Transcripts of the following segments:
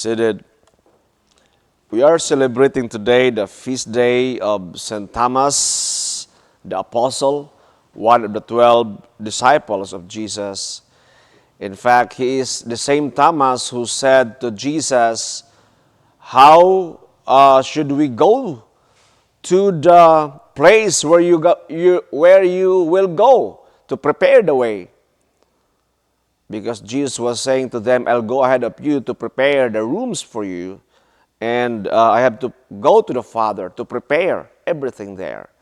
Seated. We are celebrating today the feast day of St. Thomas, the Apostle, one of the 12 disciples of Jesus. In fact, he is the same Thomas who said to Jesus, "How should we go to the place where where you will go to prepare the way?" Because Jesus was saying to them, "I'll go ahead of you to prepare the rooms for you, and I have to go to the Father to prepare everything there."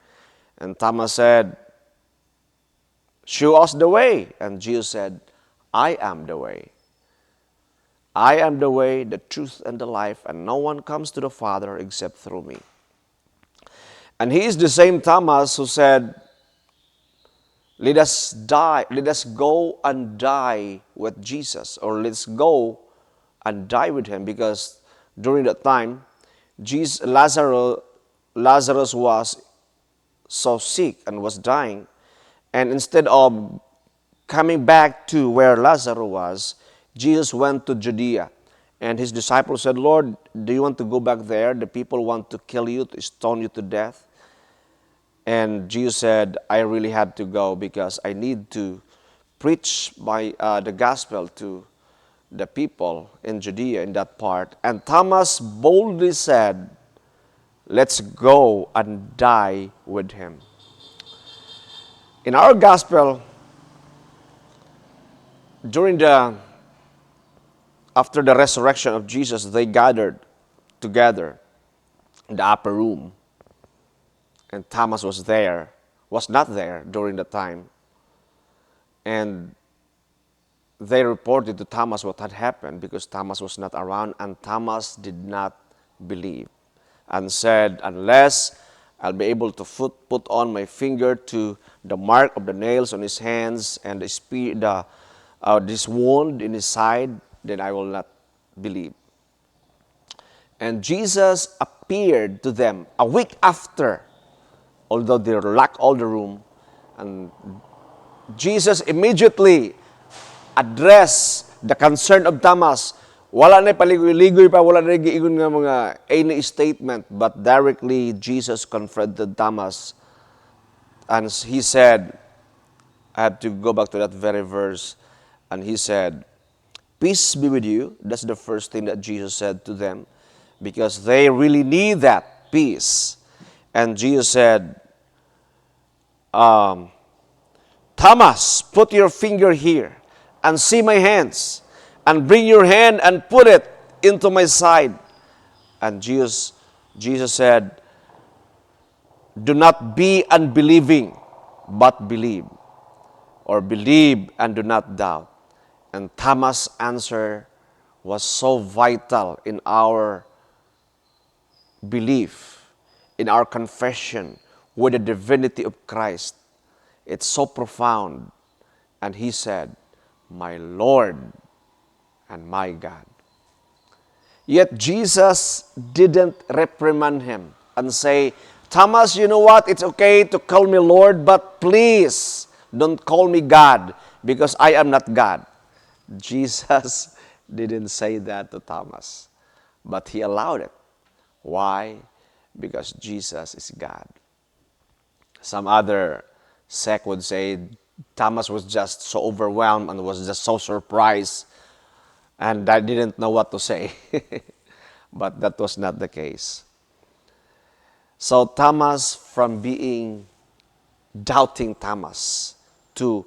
And Thomas said, "Show us the way." And Jesus said, "I am the way. I am the way, the truth, and the life, and no one comes to the Father except through me." And he is the same Thomas who said, let us die, let us go and die with Jesus, or let's go and die with him, because during that time, Lazarus was so sick and was dying, and instead of coming back to where Lazarus was, Jesus went to Judea, and his disciples said, "Lord, do you want to go back there? The people want to kill you, to stone you to death." And Jesus said, "I really have to go because I need to preach the gospel to the people in Judea, in that part." And Thomas boldly said, "Let's go and die with him." In our gospel, after the resurrection of Jesus, they gathered together in the upper room. And Thomas was not there during the time. And they reported to Thomas what had happened, because Thomas was not around, and Thomas did not believe and said, "Unless I'll be able to put on my finger to the mark of the nails on his hands and this wound in his side, then I will not believe." And Jesus appeared to them a week after, although they locked all the room, and Jesus immediately addressed the concern of Thomas. Wala na paligoy-ligoy pa, wala na giingon nga mga any statement, but directly Jesus confronted Thomas, and he said, I have to go back to that very verse, and he said, "Peace be with you." That's the first thing that Jesus said to them, because they really need that peace. And Jesus said, "Thomas, put your finger here and see my hands, and bring your hand and put it into my side." And Jesus said, "Do not be unbelieving, but believe," or believe and do not doubt. And Thomas' answer was so vital in our belief, in our confession with the divinity of Christ. It's so profound. And he said, "My Lord and my God." Yet Jesus didn't reprimand him and say, "Thomas, you know what? It's okay to call me Lord, but please don't call me God, because I am not God." Jesus didn't say that to Thomas, but he allowed it. Why? Because Jesus is God. Some other sect would say Thomas was just so overwhelmed and was just so surprised, and I didn't know what to say. But that was not the case. So Thomas, from being doubting Thomas to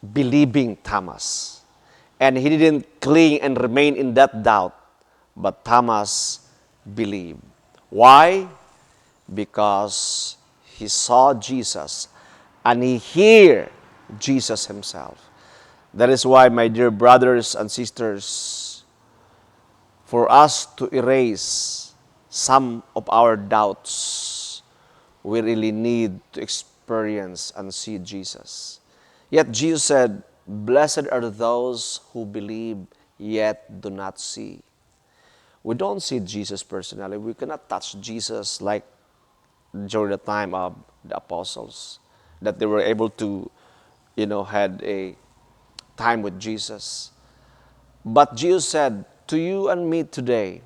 believing Thomas. And he didn't cling and remain in that doubt, but Thomas believed. Why? Because he saw Jesus and he heard Jesus himself. That is why, my dear brothers and sisters, for us to erase some of our doubts, we really need to experience and see Jesus. Yet Jesus said, "Blessed are those who believe yet do not see." We don't see Jesus personally. We cannot touch Jesus like during the time of the apostles, that they were able to, had a time with Jesus. But Jesus said, to you and me today,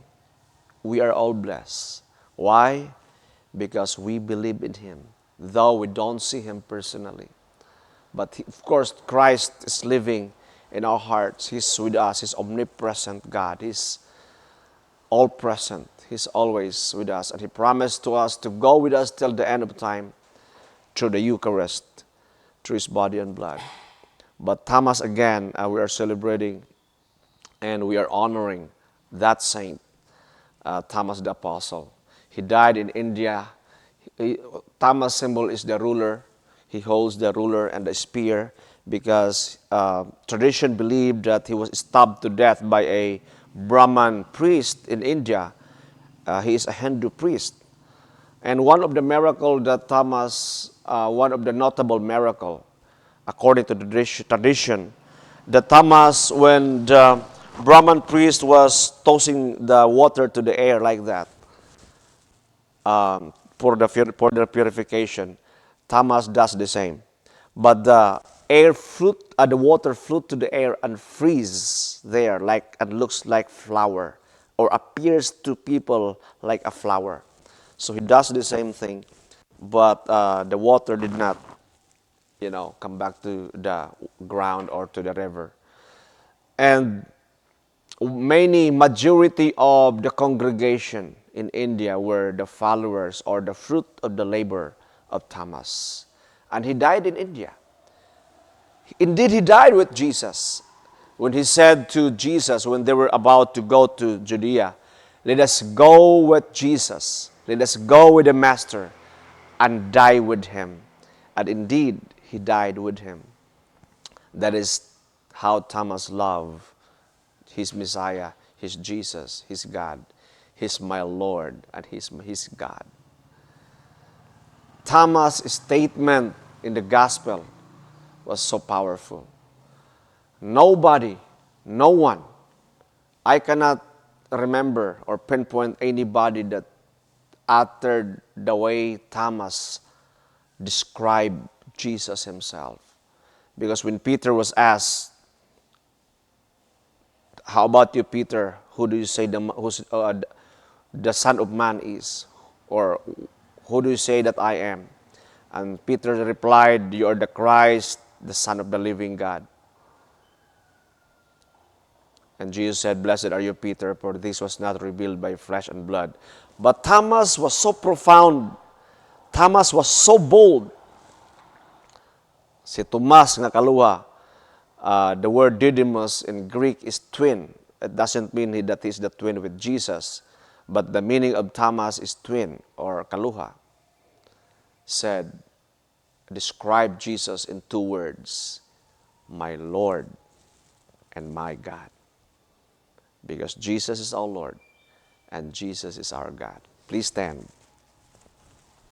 we are all blessed. Why? Because we believe in Him, though we don't see Him personally. But of course, Christ is living in our hearts. He's with us. He's omnipresent God. He's all present. He's always with us. And He promised to us to go with us till the end of time through the Eucharist, through His body and blood. But Thomas, again, we are celebrating and we are honoring that saint, Thomas the Apostle. He died in India. Thomas' symbol is the ruler. He holds the ruler and the spear because tradition believed that he was stabbed to death by a Brahman priest in India. He is a Hindu priest. And one of the miracle that Thomas, one of the notable miracle, according to the tradition, that Thomas, when the Brahman priest was tossing the water to the air like that, for the purification, Thomas does the same. But the water flew to the air and freeze there, like and looks like flower, or appears to people like a flower. So he does the same thing, but the water did not, come back to the ground or to the river. And majority of the congregation in India were the followers or the fruit of the labor of Thomas. And he died in India. Indeed, he died with Jesus. When he said to Jesus, when they were about to go to Judea, let us go with Jesus. Let us go with the Master and die with him. And indeed, he died with him. That is how Thomas loved his Messiah, his Jesus, his God. He's my Lord and he's his God. Thomas' statement in the gospel was so powerful. Nobody, no one, I cannot remember or pinpoint anybody that uttered the way Thomas described Jesus himself. Because when Peter was asked, how about you, Peter? Who do you say the Son of Man is? Or who do you say that I am? And Peter replied, you are the Christ, the Son of the living God. And Jesus said, blessed are you, Peter, for this was not revealed by flesh and blood. But Thomas was so profound. Thomas was so bold. Si Tomas nga kaluha, the word Didymus in Greek is twin. It doesn't mean that he's the twin with Jesus, but the meaning of Thomas is twin or kaluha. Said, describe Jesus in two words, my Lord and my God. Because Jesus is our Lord and Jesus is our God. Please stand.